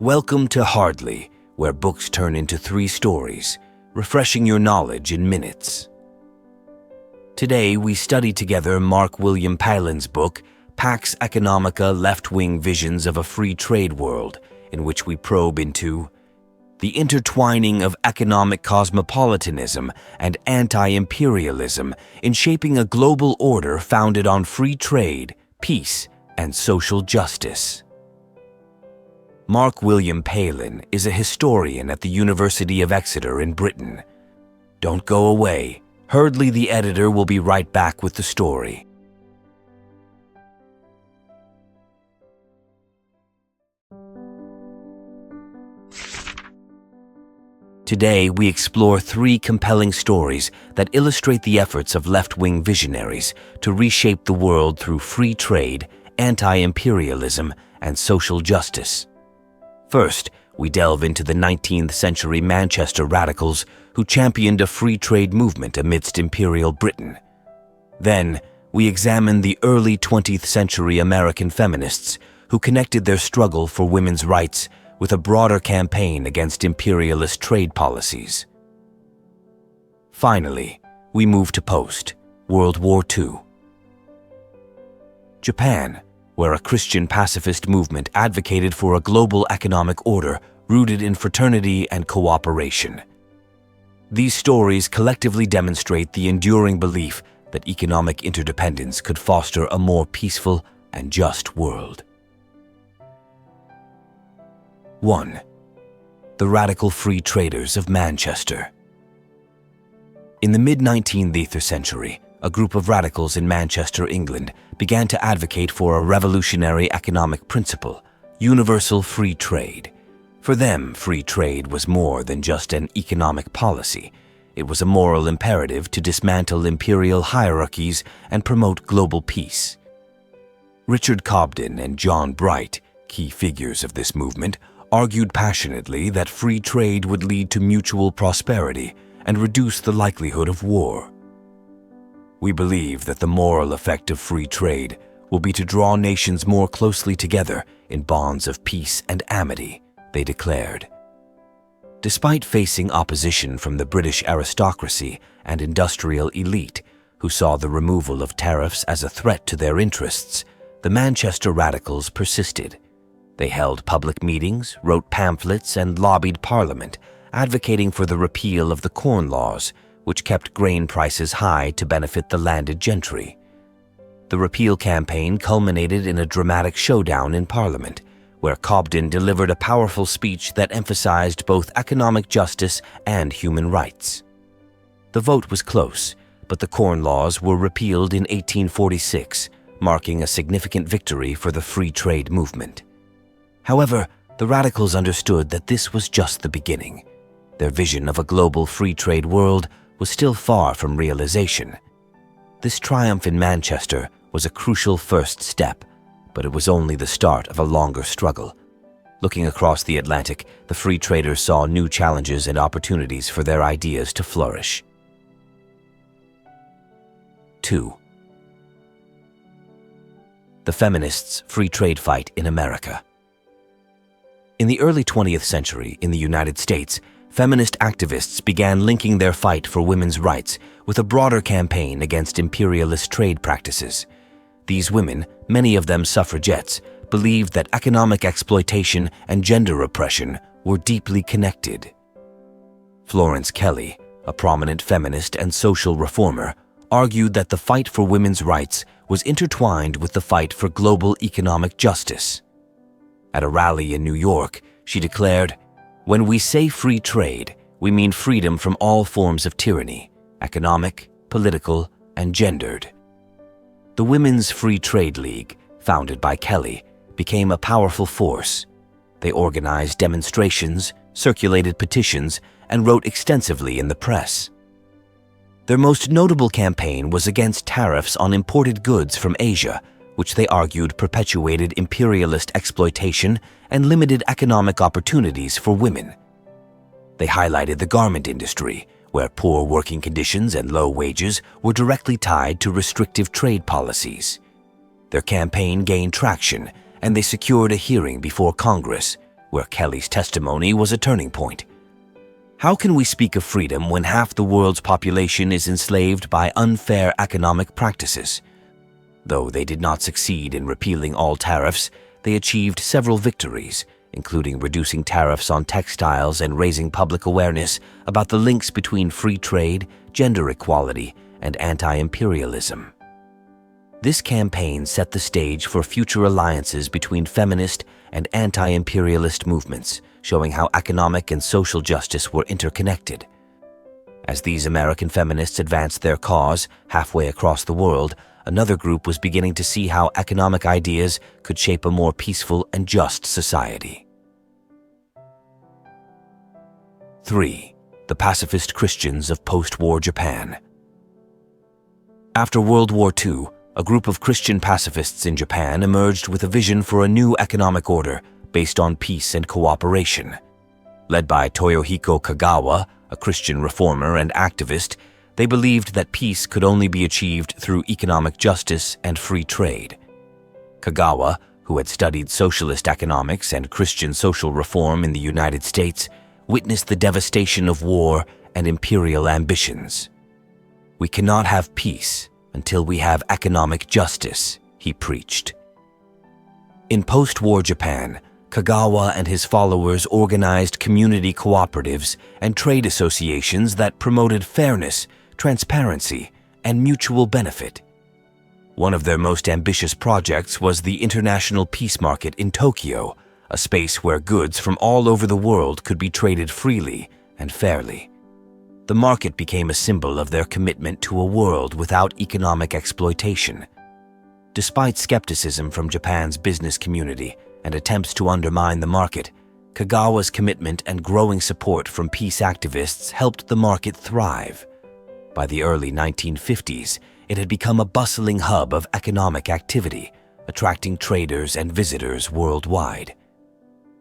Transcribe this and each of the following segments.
Welcome to Hardly, where books turn into 3 stories, refreshing your knowledge in minutes. Today, we study together Marc-William Palen's book, Pax Economica: Left-Wing Visions of a Free Trade World, in which we probe into the intertwining of economic cosmopolitanism and anti-imperialism in shaping a global order founded on free trade, peace, and social justice. Marc-William Palen is a historian at the University of Exeter in Britain. Don't go away. Hardly the editor will be right back with the story. Today, we explore 3 compelling stories that illustrate the efforts of left-wing visionaries to reshape the world through free trade, anti-imperialism, and social justice. First, we delve into the 19th century Manchester radicals who championed a free trade movement amidst Imperial Britain. Then, we examine the early 20th century American feminists who connected their struggle for women's rights with a broader campaign against imperialist trade policies. Finally, we move to post-World War II. Japan, where a Christian pacifist movement advocated for a global economic order rooted in fraternity and cooperation. These stories collectively demonstrate the enduring belief that economic interdependence could foster a more peaceful and just world. 1. The Radical Free Traders of Manchester. In the mid-19th century, a group of radicals in Manchester, England, began to advocate for a revolutionary economic principle, universal free trade. For them, free trade was more than just an economic policy. It was a moral imperative to dismantle imperial hierarchies and promote global peace. Richard Cobden and John Bright, key figures of this movement, argued passionately that free trade would lead to mutual prosperity and reduce the likelihood of war. We believe that the moral effect of free trade will be to draw nations more closely together in bonds of peace and amity, they declared. Despite facing opposition from the British aristocracy and industrial elite, who saw the removal of tariffs as a threat to their interests, the Manchester radicals persisted. They held public meetings, wrote pamphlets, and lobbied Parliament, advocating for the repeal of the Corn Laws, which kept grain prices high to benefit the landed gentry. The repeal campaign culminated in a dramatic showdown in Parliament, where Cobden delivered a powerful speech that emphasized both economic justice and human rights. The vote was close, but the Corn Laws were repealed in 1846, marking a significant victory for the free trade movement. However, the radicals understood that this was just the beginning. Their vision of a global free trade world was still far from realization. This triumph in Manchester was a crucial first step, but it was only the start of a longer struggle. Looking across the Atlantic, the free traders saw new challenges and opportunities for their ideas to flourish. 2. The feminists' free trade fight in America. In the early 20th century in the United States, feminist activists began linking their fight for women's rights with a broader campaign against imperialist trade practices. These women, many of them suffragettes, believed that economic exploitation and gender oppression were deeply connected. Florence Kelley, a prominent feminist and social reformer, argued that the fight for women's rights was intertwined with the fight for global economic justice. At a rally in New York, she declared, "When we say free trade, we mean freedom from all forms of tyranny, economic, political, and gendered." The Women's Free Trade League, founded by Kelley, became a powerful force. They organized demonstrations, circulated petitions, and wrote extensively in the press. Their most notable campaign was against tariffs on imported goods from Asia, which they argued perpetuated imperialist exploitation and limited economic opportunities for women. They highlighted the garment industry, where poor working conditions and low wages were directly tied to restrictive trade policies. Their campaign gained traction, and they secured a hearing before Congress, where Kelly's testimony was a turning point. How can we speak of freedom when half the world's population is enslaved by unfair economic practices? Though they did not succeed in repealing all tariffs, they achieved several victories, including reducing tariffs on textiles and raising public awareness about the links between free trade, gender equality, and anti-imperialism. This campaign set the stage for future alliances between feminist and anti-imperialist movements, showing how economic and social justice were interconnected. As these American feminists advanced their cause halfway across the world, another group was beginning to see how economic ideas could shape a more peaceful and just society. 3. The pacifist Christians of post-war Japan. After World War II, a group of Christian pacifists in Japan emerged with a vision for a new economic order based on peace and cooperation. Led by Toyohiko Kagawa, a Christian reformer and activist, they believed that peace could only be achieved through economic justice and free trade. Kagawa, who had studied socialist economics and Christian social reform in the United States, witnessed the devastation of war and imperial ambitions. "We cannot have peace until we have economic justice," he preached. In post-war Japan, Kagawa and his followers organized community cooperatives and trade associations that promoted fairness, transparency, and mutual benefit. One of their most ambitious projects was the International Peace Market in Tokyo, a space where goods from all over the world could be traded freely and fairly. The market became a symbol of their commitment to a world without economic exploitation. Despite skepticism from Japan's business community and attempts to undermine the market, Kagawa's commitment and growing support from peace activists helped the market thrive. By the early 1950s, it had become a bustling hub of economic activity, attracting traders and visitors worldwide.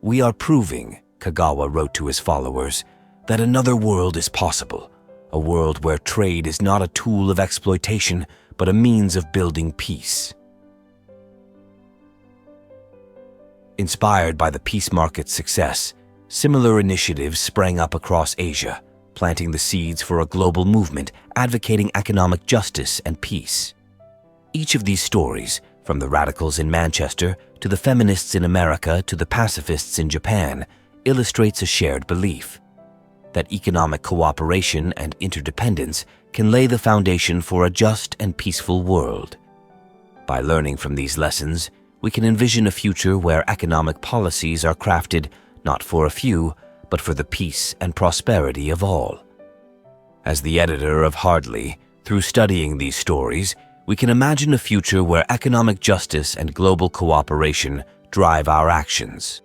"We are proving," Kagawa wrote to his followers, "that another world is possible, a world where trade is not a tool of exploitation, but a means of building peace." Inspired by the peace market's success, similar initiatives sprang up across Asia, planting the seeds for a global movement advocating economic justice and peace. Each of these stories, from the radicals in Manchester to the feminists in America to the pacifists in Japan, illustrates a shared belief that economic cooperation and interdependence can lay the foundation for a just and peaceful world. By learning from these lessons, we can envision a future where economic policies are crafted not for a few, but for the peace and prosperity of all. As the editor of Hardly, through studying these stories, we can imagine a future where economic justice and global cooperation drive our actions.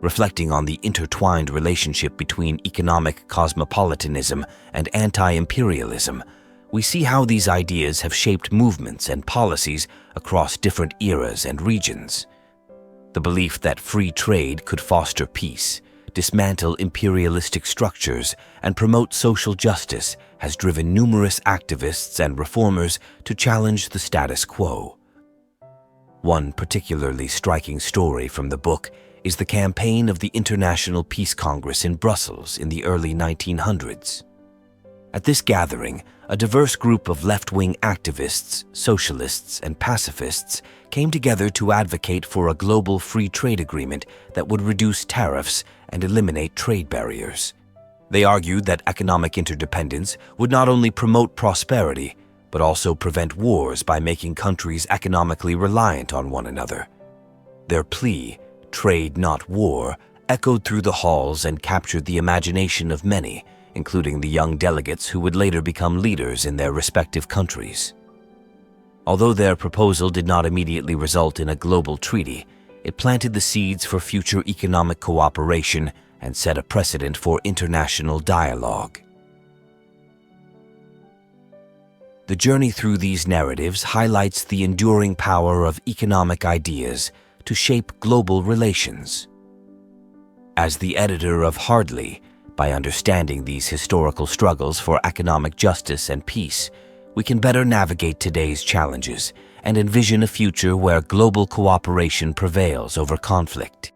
Reflecting on the intertwined relationship between economic cosmopolitanism and anti-imperialism, we see how these ideas have shaped movements and policies across different eras and regions. The belief that free trade could foster peace, dismantle imperialistic structures, and promote social justice has driven numerous activists and reformers to challenge the status quo. One particularly striking story from the book is the campaign of the International Peace Congress in Brussels in the early 1900s. At this gathering, a diverse group of left-wing activists, socialists, and pacifists came together to advocate for a global free trade agreement that would reduce tariffs and eliminate trade barriers. They argued that economic interdependence would not only promote prosperity, but also prevent wars by making countries economically reliant on one another. Their plea, "Trade, not war," echoed through the halls and captured the imagination of many, including the young delegates who would later become leaders in their respective countries. Although their proposal did not immediately result in a global treaty, it planted the seeds for future economic cooperation and set a precedent for international dialogue. The journey through these narratives highlights the enduring power of economic ideas to shape global relations. As the editor of Hardly, by understanding these historical struggles for economic justice and peace, we can better navigate today's challenges and envision a future where global cooperation prevails over conflict.